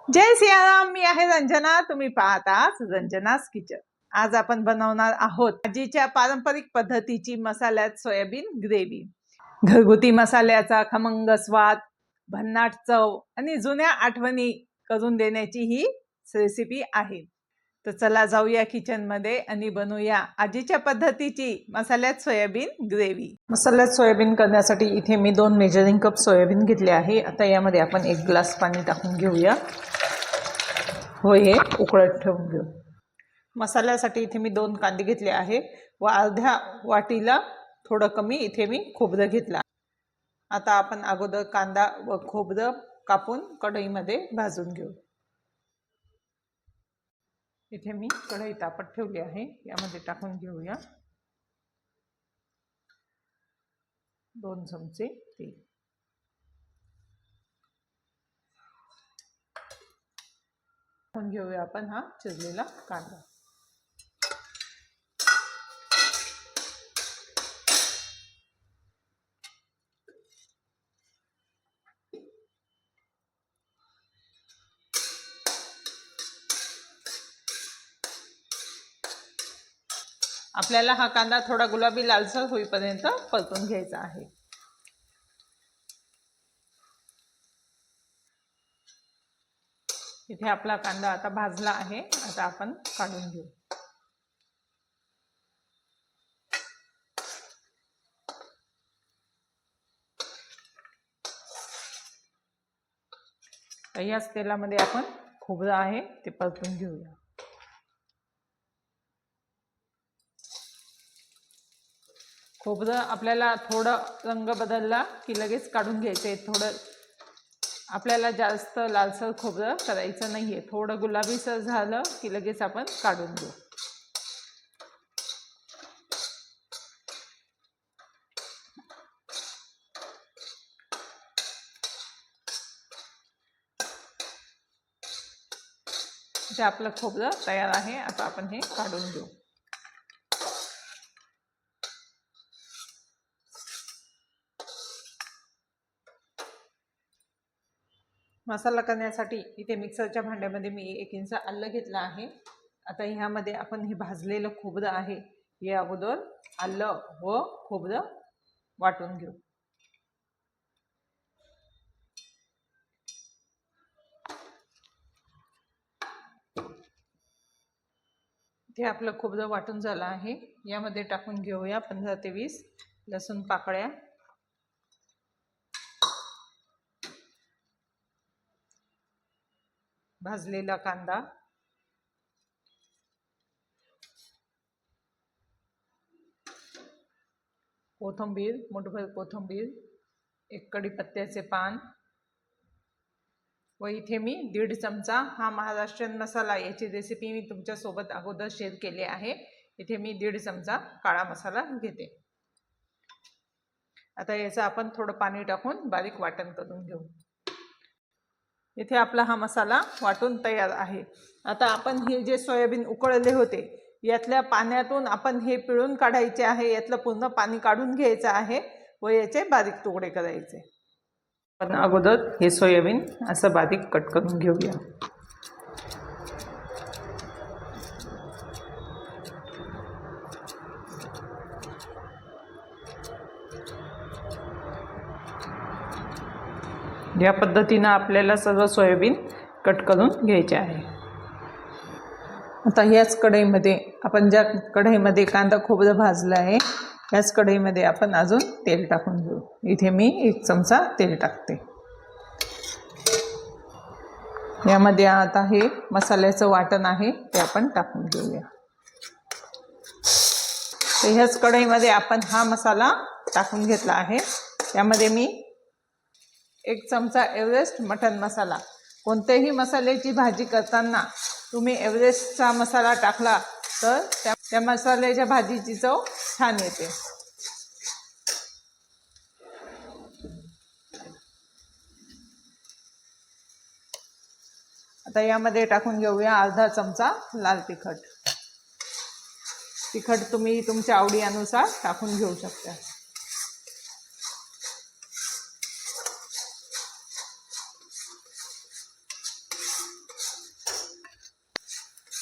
जय सियाराम. मी आहे रंजना. तुम्ही पाहता रंजनास किचन. आज आपण बनवणार आहोत आजीच्या पारंपरिक पद्धतीची मसाल्यात सोयाबीन ग्रेव्ही. घरगुती मसाल्याचा खमंग स्वाद, भन्नाट चव आणि जुन्या आठवणी करून देण्याची ही रेसिपी आहे. तर चला जाऊया किचन मध्ये आणि बनवूया आजीच्या पद्धतीची मसाल्यात सोयाबीन ग्रेव्ही. मसाल्यात सोयाबीन करण्यासाठी इथे मी 2 मेजरिंग कप सोयाबीन घेतले आहे. आता यामध्ये आपण 1 ग्लास पाणी टाकून घेऊया व हे उकळत ठेवून घेऊ. मसाल्यासाठी इथे मी 2 कांदे घेतले आहे व अर्ध्या वाटीला थोडं कमी इथे मी खोबरं घेतलं. आता आपण अगोदर कांदा व खोबरं कापून कढईमध्ये भाजून घेऊ. इथे मी कढई तापत ठेवली आहे. यामध्ये टाकून घेऊया 2 चमचे तेल. टाकून घेऊया आपण हा चिरलेला कांदा. आपल्याला हा कांदा थोडा गुलाबी लालसर होईपर्यंत परतून घ्यायचा आहे. इथे आपला कांदा आता भाजला आहे. आता आपण काढून घेऊ. याच तेलामध्ये आपण खोबरं आहे ते परतून घेऊया. खोबरं आपल्याला थोडं रंग बदलला की लगेच काढून घ्यायचे. थोडं आपल्याला जास्त लालसर खोबरं करायचं नाहीये. थोडं गुलाबीसर झालं की लगेच आपण काढून घेऊ. इथे आपलं खोबरं तयार आहे. आता आपण हे काढून घेऊ. मसाला करण्यासाठी इथे मिक्सरच्या भांड्यामध्ये मी 1 इंच आलं घेतलं आहे. आता ह्यामध्ये आपण हे भाजलेलं खोबरं आहे हे अगोदर आलं व खोबरं वाटून घेऊ. इथे आपलं खोबरं वाटून झालं आहे. यामध्ये टाकून घेऊया 15 ते 20 लसूण पाकळ्या, भाजलेला कांदा, कोथिंबीर, मुठभर कोथिंबीर, 1 कढीपत्त्याचे पान व इथे मी 1.5 चमचा हा महाराष्ट्रीयन मसाला, याची रेसिपी मी तुमच्या सोबत अगोदर शेअर केली आहे. इथे मी 1.5 चमचा काळा मसाला घेते. आता याचं आपण थोडं पाणी टाकून बारीक वाटण करून घेऊ. इथे आपला हा मसाला वाटून तयार आहे. आता आपण हे जे सोयाबीन उकळले होते यातल्या पाण्यातून आपण हे पिळून काढायचे आहे. यातलं पूर्ण पाणी काढून घ्यायचं आहे व याचे बारीक तुकडे करायचे. पण अगोदर हे सोयाबीन असं बारीक कट करून घेऊया. या पद्धतीने आपल्याला सर्व सोयाबीन कट करून घ्यायचे आहे. आता याच कढईमध्ये आपण ज्या कढईमध्ये कांदा खोबरं भाजलं आहे याच कढईमध्ये आपण अजून तेल टाकून घेऊ. इथे मी 1 चमचा तेल टाकते. यामध्ये आता हे मसाल्याचं वाटण आहे ते आपण टाकून घेऊया. तर ह्याच कढईमध्ये आपण हा मसाला टाकून घेतला आहे. यामध्ये मी 1 चमचा एव्हरेस्ट मटन मसाला. कोणत्याही मसाल्याची भाजी करताना तुम्ही एव्हरेस्टचा मसाला टाकला तर त्या मसाल्याच्या भाजीची चव छान येते. आता यामध्ये टाकून घेऊया अर्धा चमचा लाल तिखट. तिखट तुम्ही तुमच्या आवडीनुसार टाकून घेऊ शकता.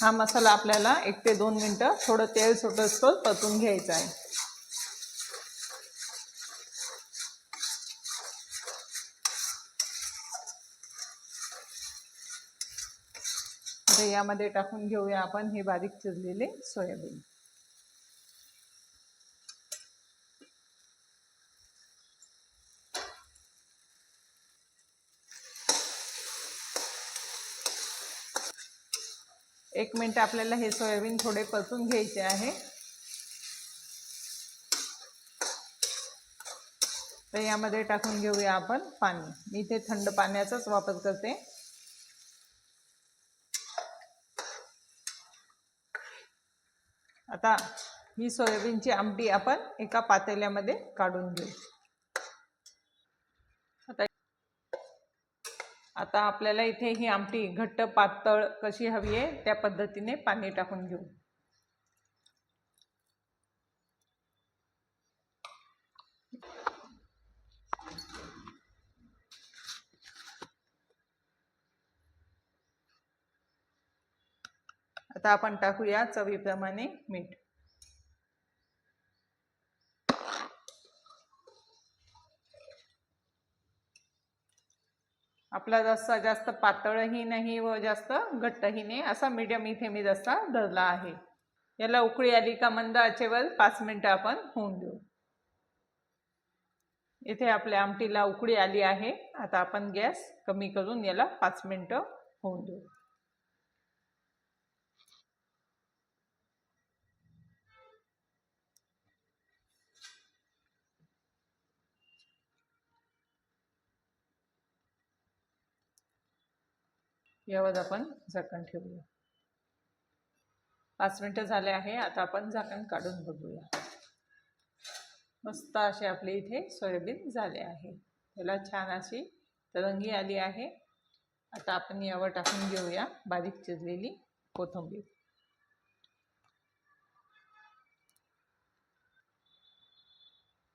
हा मसाला आपल्याला 1 ते 2 मिनिटं थोडं तेल सुटस्तोवर परतून घ्यायचा आहे. आता यामध्ये टाकून घेऊया आपण हे बारीक चिरलेले सोयाबीन. एक मिनिट आपल्याला हे सोयाबीन थोडे परतून घ्यायचे आहे. तर यामध्ये टाकून घेऊया आपण पाणी. मी इथे थंड पाण्याचाच वापर करते. आता ही सोयाबीनची आमटी आपण एका पातेल्यामध्ये काढून घेऊ. आता आपल्याला इथे ही आमटी घट्ट पातळ कशी हवी आहे त्या पद्धतीने पाणी टाकून घेऊ. आता आपण टाकूया चवीप्रमाणे मीठ. आपला रस्सा जास्त पातळही नाही व जास्त घट्टही नाही, असा मीडियम इथे मी रस्सा धरला आहे. याला उकळी आली का मंद आचेवर 5 मिनिटं आपण होऊन देऊ. इथे आपल्या आमटीला उकळी आली आहे. आता आपण गॅस कमी करून याला 5 मिनिटं होऊन देऊ. यावर आपण झाकण ठेवूया. 5 मिनिटं झाले आहे. आता आपण झाकण काढून बघूया. मस्त असे आपले इथे सोयाबीन झाले आहे. याला छान अशी तरंगी आली आहे. आता आपण यावर टाकून घेऊया बारीक चिरलेली कोथिंबीर.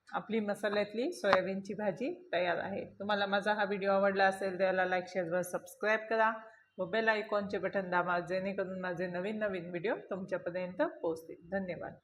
आपली मसाल्यातली सोयाबीनची भाजी तयार आहे. तुम्हाला माझा हा व्हिडिओ आवडला असेल तर याला लाईक, शेअर व सबस्क्राईब करा व बेल आयकॉनचे बटन दाबा, जेणेकरून माझे नवीन व्हिडिओ तुमच्यापर्यंत पोहोचतील. धन्यवाद.